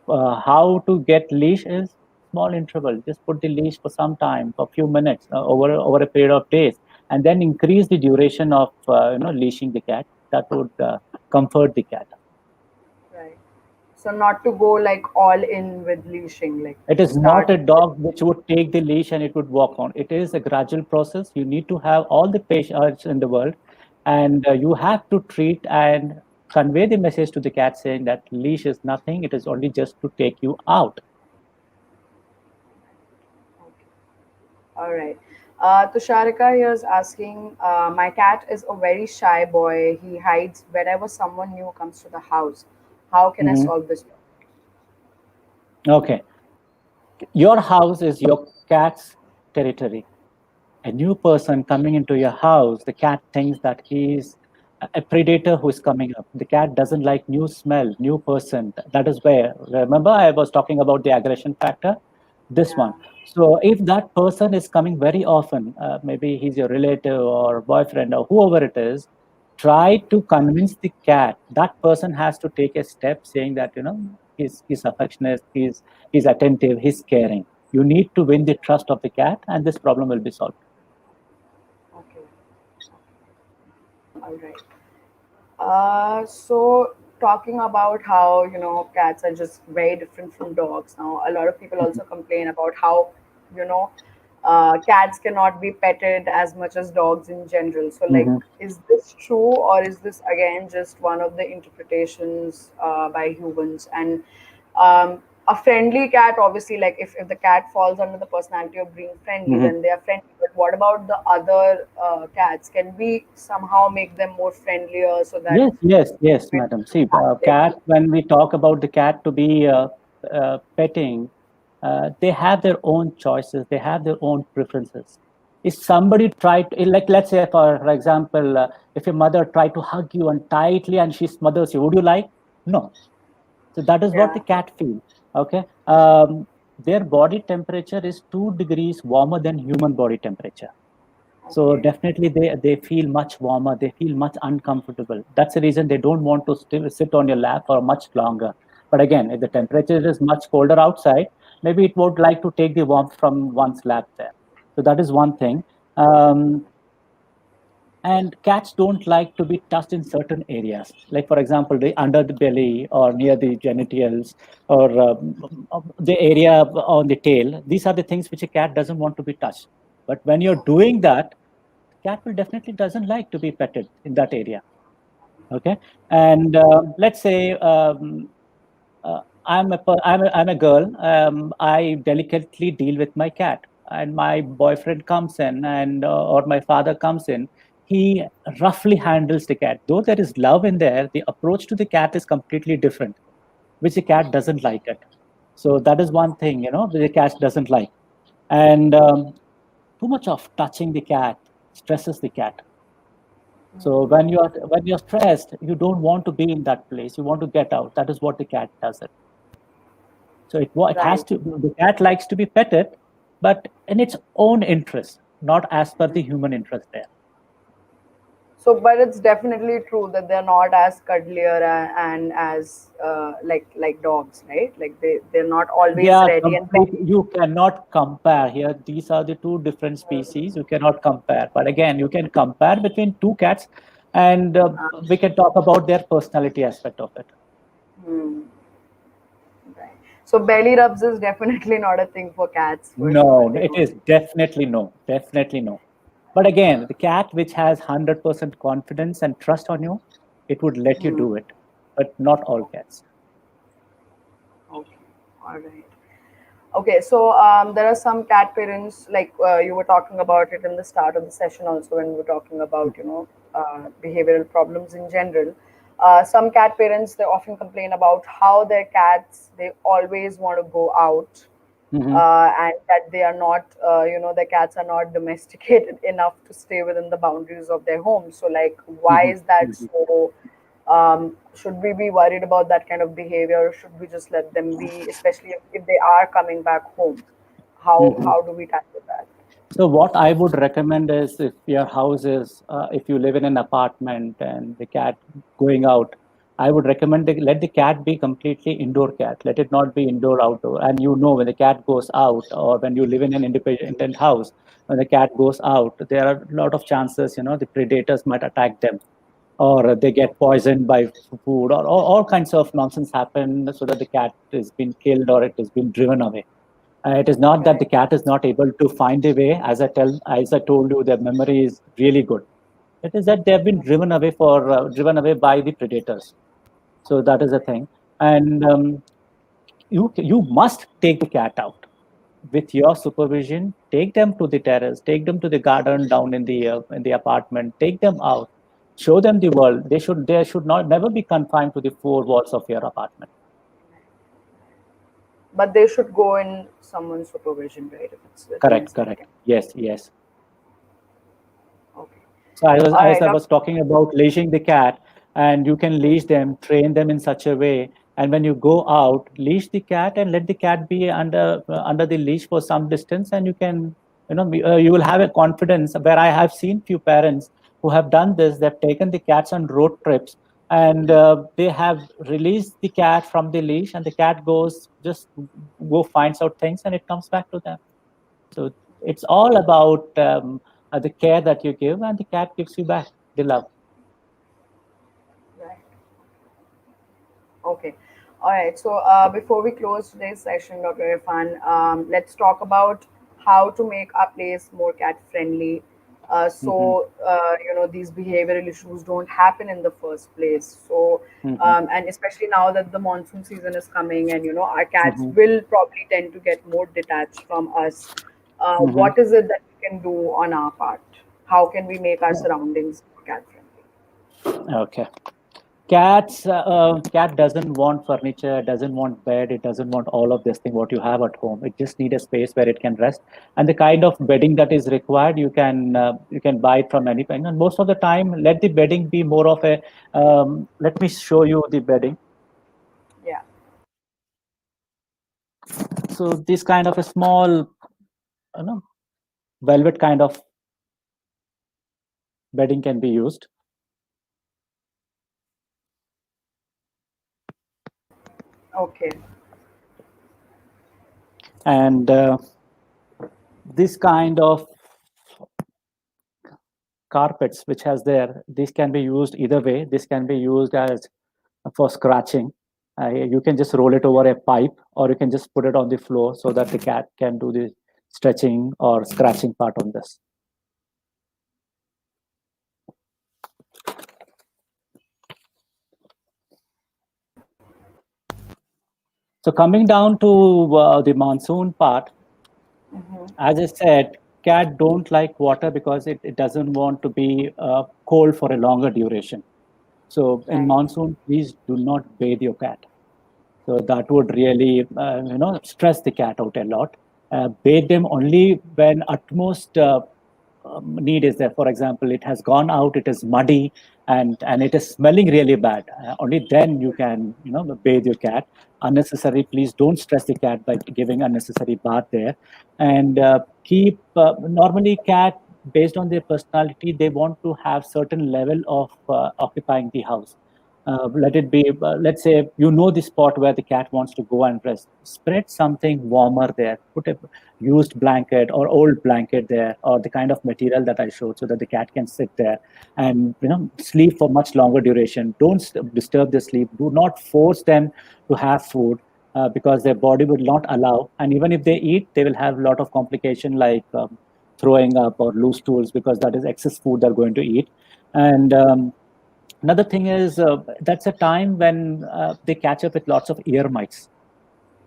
how to get leash is small interval. Just put the leash for some time, for a few minutes, over a period of days, and then increase the duration of leashing the cat. That would comfort the cat. Right. So not to go like all in with leashing, like It is not start. a dog which would take the leash and it would walk on. It is a gradual process. You need to have all the patience in the world, and you have to treat and convey the message to the cat saying that leash is nothing. It is only just to take you out. Okay. All right. Tusharika here is asking, my cat is a very shy boy. He hides whenever someone new comes to the house. How can I Mhm. solve this? Okay. Your house is your cat's territory. A new person coming into your house, the cat thinks that he's a predator who is coming up. The cat doesn't like new smell, new person. That is where, remember, I was talking about the aggression factor? This Yeah. one. So if that person is coming very often, maybe he's your relative or boyfriend or whoever it is, try to convince the cat. That person has to take a step saying that, he's affectionate, he's attentive, he's caring. You need to win the trust of the cat, and this problem will be solved. Okay. All right. So talking about how cats are just very different from dogs. Now, a lot of people Mhm. also complain about how you know cats cannot be petted as much as dogs in general. So, like, Mhm. is this true, or is this again just one of the interpretations by humans? And a friendly cat, obviously, like if the cat falls under the personality of being friendly, Mhm. then they are friendly. But what about the other cats? Can we somehow make them more friendlier so that Yes, yes, yes, we madam. See, don't cat, when we talk about the cat to be petting, they have their own choices, they have their own preferences. If somebody tried, like, let's say, for example, if your mother tried to hug you and tightly and she smothers you, would you like? No. So that is what yeah, the cat feels. Okay. Their body temperature is 2 degrees warmer than human body temperature. So okay, definitely they feel much warmer, they feel much uncomfortable. That's the reason they don't want to still sit on your lap for much longer. But again, if the temperature is much colder outside, maybe it would like to take the warmth from one's lap there. So that is one thing. Um, and cats don't like to be touched in certain areas, like for example, the under the belly or near the genitals, or the area on the tail. These are the things which a cat doesn't want to be touched. But when you're doing that, cat will definitely doesn't like to be petted in that area. Okay. And let's say I'm a girl. I delicately deal with my cat, and my boyfriend comes in, and or my father comes in. He roughly handles the cat. Though there is love in there, the approach to the cat is completely different, which the cat doesn't like it. So that is one thing, the cat doesn't like. And too much of touching the cat, stresses the cat. So when you're stressed, you don't want to be in that place. You want to get out. That is what the cat does it. So it has Right. to. The cat likes to be petted, but in its own interest, not as per the human interest there. So, but it's definitely true that they're not as cuddlier and as like dogs, right? Like they're not They always are ready and complete. playing. You cannot compare here. These are the two different species. You cannot compare. But again, you can compare between two cats, and we can talk about their personality aspect of it. Hmm. Right. So belly rubs is definitely not a thing for cats for sure. No, They it don't. is definitely no, definitely no. But again, the cat which has 100% confidence and trust on you, it would let you Hmm. do it. But not all cats. Okay. All right. Okay, so there are some cat parents, like you were talking about it in the start of the session, also when we were talking about behavioral problems in general. Some cat parents, they often complain about how their cats, they always want to go out, Mm-hmm, and that they are not, the cats are not domesticated enough to stay within the boundaries of their home. So, like, why mm-hmm, is that mm-hmm, so? Should we be worried about that kind of behavior, or should we just let them be, especially if they are coming back home? mm-hmm. How do we tackle that? So what I would recommend is if your house is, if you live in an apartment and the cat going out, I would recommend let the cat be completely indoor cat. Let it not be indoor outdoor. And you know when the cat goes out, or when you live in an independent house, when the cat goes out, there are a lot of chances, the predators might attack them, or they get poisoned by food, or all kinds of nonsense happen, so that the cat is been killed or it has been driven away. It is not that the Right. cat is not able to find a way. As I told you, their memory is really good. It is that they have been driven away by the predators. So that is the thing. And you must take the cat out with your supervision. Take them to the terrace. Take them to the garden down in the apartment. Take them out. Show them the world. They should not never be confined to the four walls of your apartment. But they should go in someone's supervision, right? If it's with an Correct. inside Correct. cat. Yes. Yes. Okay. So All as right. I was talking about leashing the cat, and you can leash them, train them in such a way, and when you go out, leash the cat and let the cat be under the leash for some distance, and you can, you will have a confidence. Where I have seen few parents who have done this, they've taken the cats on road trips, and they have released the cat from the leash, and the cat goes just go finds out things, and it comes back to them. So it's all about the care that you give, and the cat gives you back the love. Right. Okay. All right. So before we close today's session, Dr. Irfan, let's talk about how to make our place more cat friendly. Hmm. These behavioral issues don't happen in the first place. So, Hmm. and especially now that the monsoon season is coming, and our cats Hmm. will probably tend to get more detached from us. Hmm. What is it that we can do on our part? How can we make our surroundings more cat friendly? Okay. Cat doesn't want furniture, doesn't want bed, it doesn't want all of this thing what you have at home. It just need a space where it can rest, and the kind of bedding that is required, you can buy it from anything. And most of the time, let the bedding be more of a. Let me show you the bedding. Yeah. So this kind of a small, velvet kind of bedding can be used. Okay. And this kind of carpets which has there, this can be used either way. This can be used as for scratching. You can just roll it over a pipe, or you can just put it on the floor so that the cat can do the stretching or scratching part on this. So coming down to the monsoon part, as I said, cat don't like water because it doesn't want to be cold for a longer duration. So in Right. monsoon, please do not bathe your cat. So that would really, stress the cat out a lot. Bathe them only when at most need is there. For example, it has gone out, it is muddy, and it is smelling really bad. Only then you can, bathe your cat. Unnecessary, please don't stress the cat by giving unnecessary bath there. And keep, normally cat, based on their personality, they want to have certain level of occupying the house. Let it be, let's say, the spot where the cat wants to go and rest. Spread something warmer there. Put a used blanket or old blanket there, or the kind of material that I showed, so that the cat can sit there and sleep for much longer duration. Don't disturb their sleep. Do not force them to have food, because their body will not allow. And even if they eat, they will have a lot of complication like throwing up or loose stools, because that is excess food they're going to eat. And another thing is, that's a time when they catch up with lots of ear mites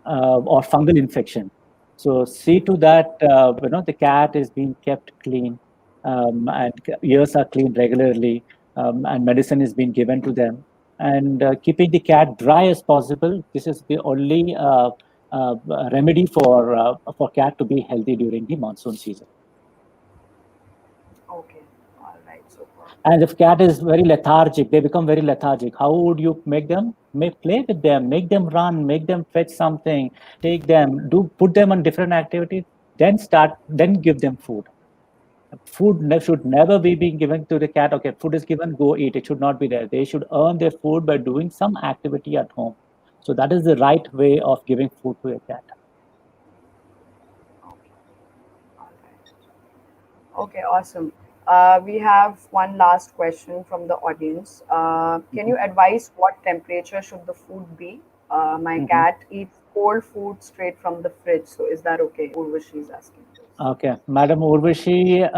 or fungal infection. So see to that, the cat is being kept clean, and ears are cleaned regularly, and medicine is being given to them. And keeping the cat dry as possible. This is the only uh, remedy for cat to be healthy during the monsoon season. Okay. All right. Super. And if cat is very lethargic, they become very lethargic. How would you make them? Play with them, make them run, make them fetch something, take them, put them on different activities, then give them food. Food should never be being given to the cat. Okay, food is given, go eat. It should not be there. They should earn their food by doing some activity at home. So that is the right way of giving food to a cat. Okay. All right. Okay, awesome. We have one last question from the audience. Can you advise what temperature should the food be? My Mhm. cat eats cold food straight from the fridge, so is that okay? Urvashi is asking this. Okay, Madam Urvashi,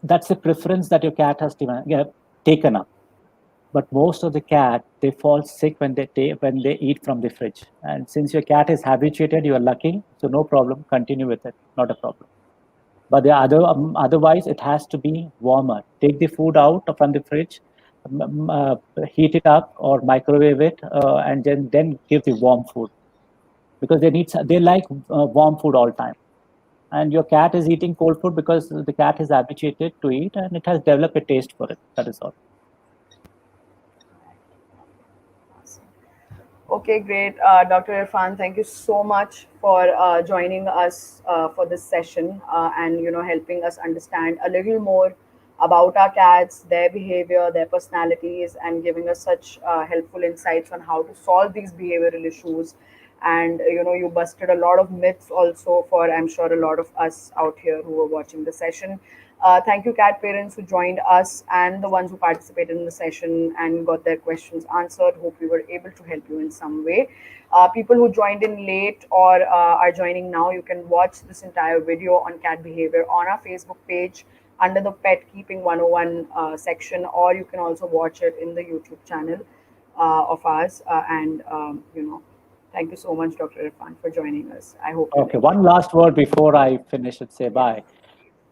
that's a preference that your cat has taken up. But most of the cat, they fall sick when they eat from the fridge. And since your cat is habituated, you are lucky, so no problem. Continue with it, not a problem. But otherwise, it has to be warmer. Take the food out from the fridge, heat it up or microwave it, and then give the warm food, because they like warm food all time. And your cat is eating cold food because the cat is habituated to eat, and it has developed a taste for it. That is all. Awesome. Okay, great. Dr. Irfan, thank you so much for joining us for this session, and helping us understand a little more about our cats, their behavior, their personalities, and giving us such helpful insights on how to solve these behavioral issues. And you busted a lot of myths also for, I'm sure, a lot of us out here who were watching the session. Thank you, cat parents who joined us and the ones who participated in the session and got their questions answered. Hope we were able to help you in some way. People who joined in late or are joining now, you can watch this entire video on cat behavior on our Facebook page under the Pet Keeping 101 section, or you can also watch it in the YouTube channel of ours. And thank you so much, Dr. Irfan, for joining us. I hope you Okay, liked one last word before I finish and say it. bye.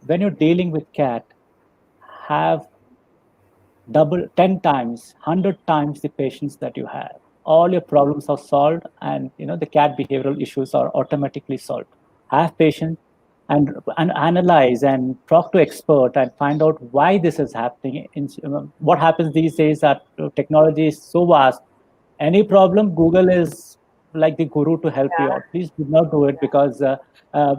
When you're dealing with cat, have 10 times, 100 times the patience that you have. All your problems are solved, and the cat behavioral issues are automatically solved. Have patience and analyze and talk to expert and find out why this is happening. What happens these days that technology is so vast. Any problem, Google is like the guru to help you Yeah, out. Please do not do it, because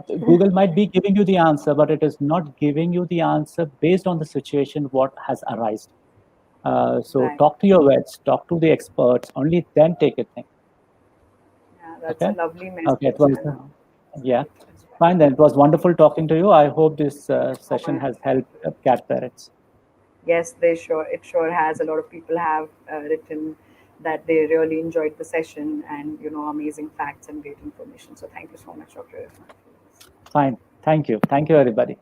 Google might be giving you the answer, but it is not giving you the answer based on the situation what has arisen. So right. talk to your vets, talk to the experts, only then take a thing. Yeah, that's a Okay? lovely Okay, it message, was, and yeah. right as well. Fine then. It was wonderful talking to you. I hope this Thank you so session much. has helped cat parents. Yes, it sure has. A lot of people have written that they really enjoyed the session, and amazing facts and great information. So thank you so much, Dr. Irfan, for this. Fine. Thank you. Thank you, everybody.